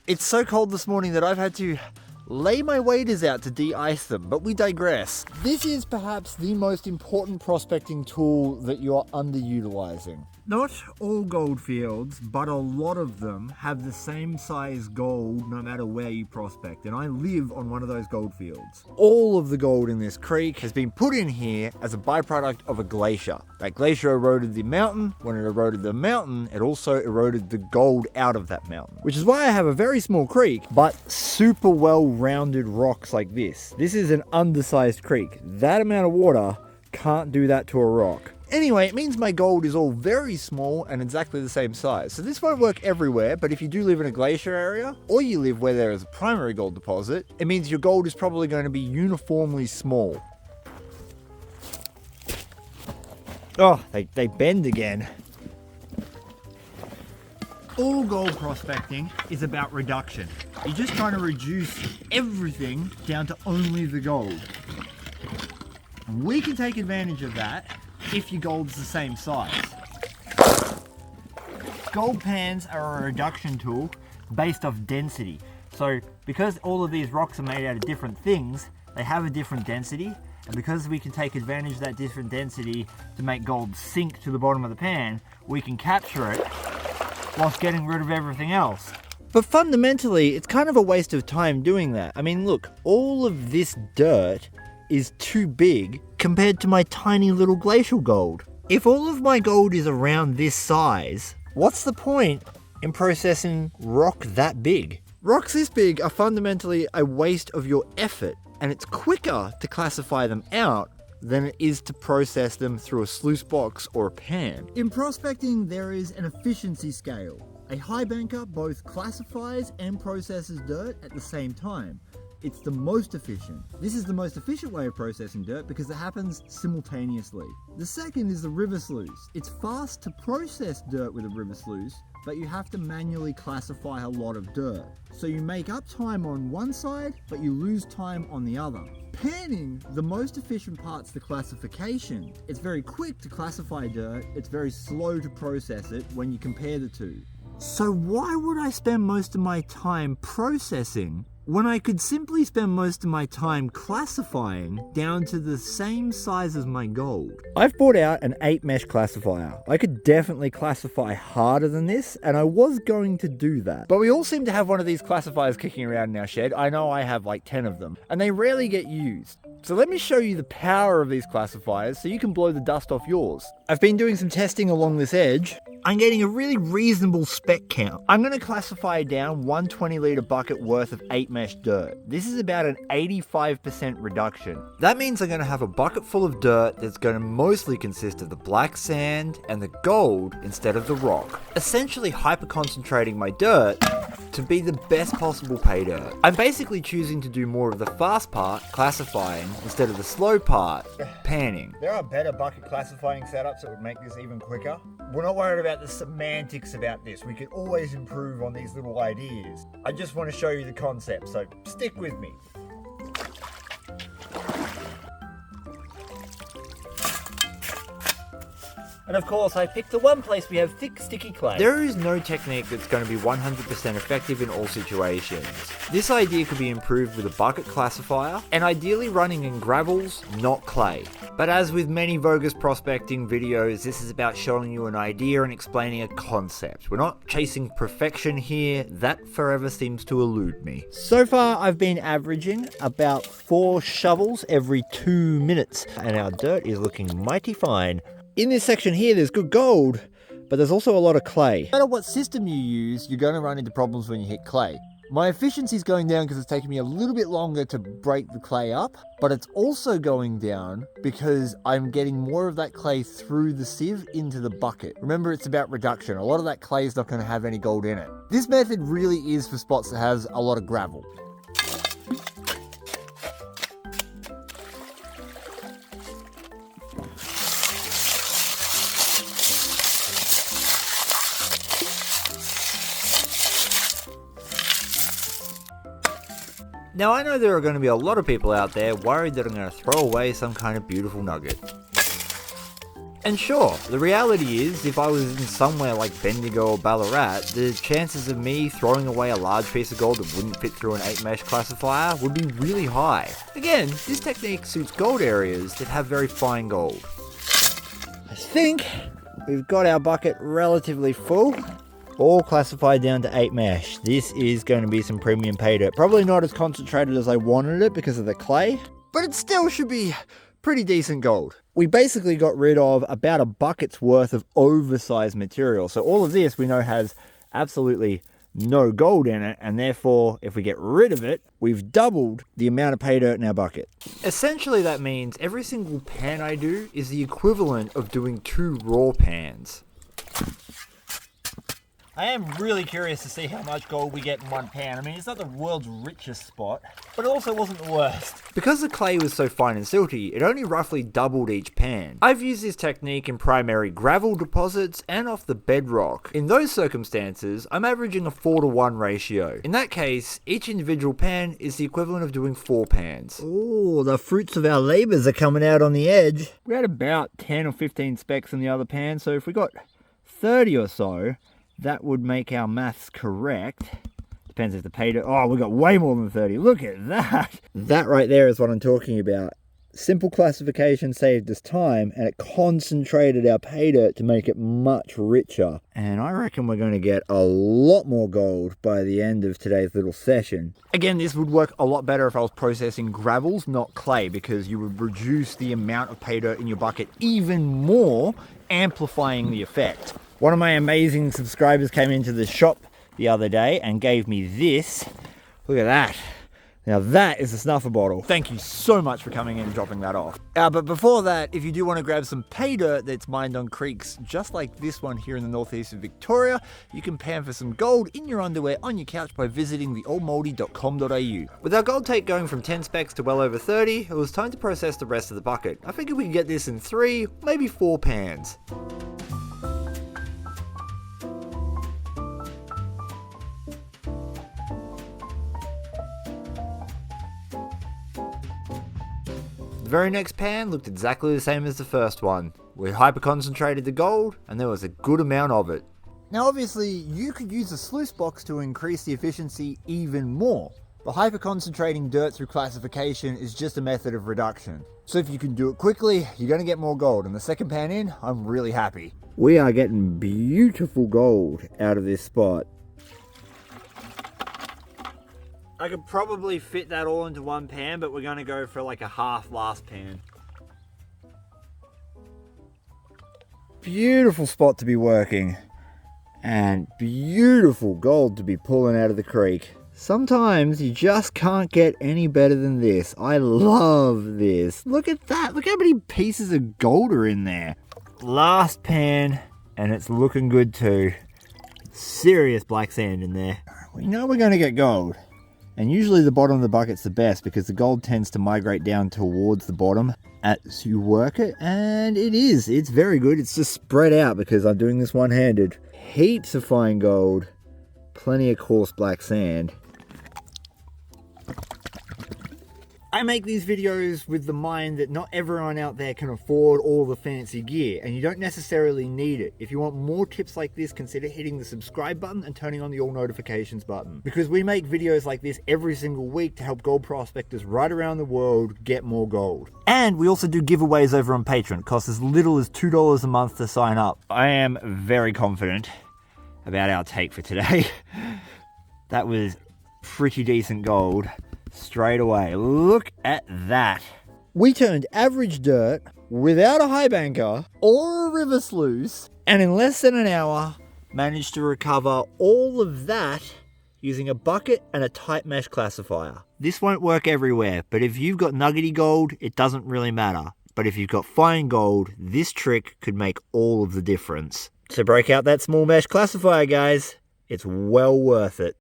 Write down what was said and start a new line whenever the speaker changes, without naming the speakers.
It's so cold this morning that I've had to lay my waders out to de-ice them, but we digress. This is perhaps the most important prospecting tool that you're underutilizing. Not all gold fields, but a lot of them have the same size gold no matter where you prospect, and I live on one of those gold fields. All of the gold in this creek has been put in here as a byproduct of a glacier. That glacier eroded the mountain. When it eroded the mountain, it also eroded the gold out of that mountain, which is why I have a very small creek, but super well-rounded rocks like this. This is an undersized creek. That amount of water can't do that to a rock. Anyway, it means my gold is all very small and exactly the same size. So this won't work everywhere, but if you do live in a glacier area, or you live where there is a primary gold deposit, it means your gold is probably going to be uniformly small. Oh, they bend again. All gold prospecting is about reduction. You're just trying to reduce everything down to only the gold. And we can take advantage of that if your gold's the same size. Gold pans are a reduction tool based off density. So because all of these rocks are made out of different things, they have a different density, and because we can take advantage of that different density to make gold sink to the bottom of the pan, we can capture it whilst getting rid of everything else. But fundamentally, it's kind of a waste of time doing that. I mean, look, all of this dirt is too big compared to my tiny little glacial gold. If all of my gold is around this size, what's the point in processing rock that big? Rocks this big are fundamentally a waste of your effort, and it's quicker to classify them out than it is to process them through a sluice box or a pan. In prospecting, there is an efficiency scale. A high banker both classifies and processes dirt at the same time. It's the most efficient. This is the most efficient way of processing dirt because it happens simultaneously. The second is the river sluice. It's fast to process dirt with a river sluice, but you have to manually classify a lot of dirt. So you make up time on one side, but you lose time on the other. Panning, the most efficient part's the classification. It's very quick to classify dirt, it's very slow to process it when you compare the two. So why would I spend most of my time processing when I could simply spend most of my time classifying down to the same size as my gold? I've bought out an 8-mesh classifier. I could definitely classify harder than this, and I was going to do that. But we all seem to have one of these classifiers kicking around in our shed. I know I have like 10 of them, and they rarely get used. So let me show you the power of these classifiers so you can blow the dust off yours. I've been doing some testing along this edge. I'm getting a really reasonable spec count. I'm going to classify down one 20-litre bucket worth of 8-mesh dirt. This is about an 85% reduction. That means I'm going to have a bucket full of dirt that's going to mostly consist of the black sand and the gold instead of the rock. Essentially hyperconcentrating my dirt to be the best possible pay dirt. I'm basically choosing to do more of the fast part, classifying, instead of the slow part, panning. There are better bucket classifying setups that would make this even quicker. We're not worried about the semantics about this. We can always improve on these little ideas. I just want to show you the concept, so stick with me. And of course, I picked the one place we have thick, sticky clay. There is no technique that's going to be 100% effective in all situations. This idea could be improved with a bucket classifier, and ideally running in gravels, not clay. But as with many Vo-Gus prospecting videos, this is about showing you an idea and explaining a concept. We're not chasing perfection here. That forever seems to elude me. So far, I've been averaging about 4 shovels every 2 minutes, and our dirt is looking mighty fine. In this section here, there's good gold, but there's also a lot of clay. No matter what system you use, you're going to run into problems when you hit clay. My efficiency is going down because it's taking me a little bit longer to break the clay up, but it's also going down because I'm getting more of that clay through the sieve into the bucket. Remember, it's about reduction. A lot of that clay is not going to have any gold in it. This method really is for spots that has a lot of gravel. Now I know there are going to be a lot of people out there worried that I'm going to throw away some kind of beautiful nugget. And sure, the reality is, if I was in somewhere like Bendigo or Ballarat, the chances of me throwing away a large piece of gold that wouldn't fit through an 8 mesh classifier would be really high. Again, this technique suits gold areas that have very fine gold. I think we've got our bucket relatively full, all classified down to 8 mesh. This is going to be some premium pay dirt. Probably not as concentrated as I wanted it because of the clay, but it still should be pretty decent gold. We basically got rid of about a bucket's worth of oversized material. So all of this we know has absolutely no gold in it, and therefore if we get rid of it, we've doubled the amount of pay dirt in our bucket. Essentially that means every single pan I do is the equivalent of doing 2 raw pans. I am really curious to see how much gold we get in one pan. I mean, it's not the world's richest spot, but it also wasn't the worst. Because the clay was so fine and silty, it only roughly doubled each pan. I've used this technique in primary gravel deposits and off the bedrock. In those circumstances, I'm averaging a 4:1 ratio. In that case, each individual pan is the equivalent of doing 4 pans. Oh, the fruits of our labours are coming out on the edge. We had about 10 or 15 specks in the other pan, so if we got 30 or so, that would make our maths correct. Depends if the pay dirt... Oh, we got way more than 30. Look at that. That right there is what I'm talking about. Simple classification saved us time, and it concentrated our pay dirt to make it much richer. And I reckon we're going to get a lot more gold by the end of today's little session. Again, this would work a lot better if I was processing gravels, not clay, because you would reduce the amount of pay dirt in your bucket even more, amplifying the effect. One of my amazing subscribers came into the shop the other day and gave me this. Look at that. Now that is a snuffer bottle. Thank you so much for coming in and dropping that off. But before that, if you do want to grab some pay dirt that's mined on creeks just like this one here in the northeast of Victoria, you can pan for some gold in your underwear on your couch by visiting theoldmoldy.com.au. With our gold take going from 10 specks to well over 30, it was time to process the rest of the bucket. I figured we could get this in 3, maybe 4 pans. The very next pan looked exactly the same as the first one. We hyperconcentrated the gold, and there was a good amount of it. Now obviously, you could use a sluice box to increase the efficiency even more. But hyperconcentrating dirt through classification is just a method of reduction. So if you can do it quickly, you're going to get more gold. And the second pan in, I'm really happy. We are getting beautiful gold out of this spot. I could probably fit that all into one pan, but we're going to go for like a half last pan. Beautiful spot to be working. And beautiful gold to be pulling out of the creek. Sometimes you just can't get any better than this. I love this. Look at that. Look how many pieces of gold are in there. Last pan, and it's looking good too. Serious black sand in there. We know we're going to get gold. And usually the bottom of the bucket's the best because the gold tends to migrate down towards the bottom as you work it. And it is. It's very good. It's just spread out because I'm doing this one-handed. Heaps of fine gold. Plenty of coarse black sand. I make these videos with the mind that not everyone out there can afford all the fancy gear, and you don't necessarily need it. If you want more tips like this, consider hitting the subscribe button and turning on the all notifications button. Because we make videos like this every single week to help gold prospectors right around the world get more gold. And we also do giveaways over on Patreon. It costs as little as $2 a month to sign up. I am very confident about our take for today. That was pretty decent gold. Straight away. Look at that. We turned average dirt without a high banker or a river sluice, and in less than an hour managed to recover all of that using a bucket and a tight mesh classifier. This won't work everywhere, but if you've got nuggety gold, it doesn't really matter. But if you've got fine gold, this trick could make all of the difference. So break out that small mesh classifier, guys. It's well worth it.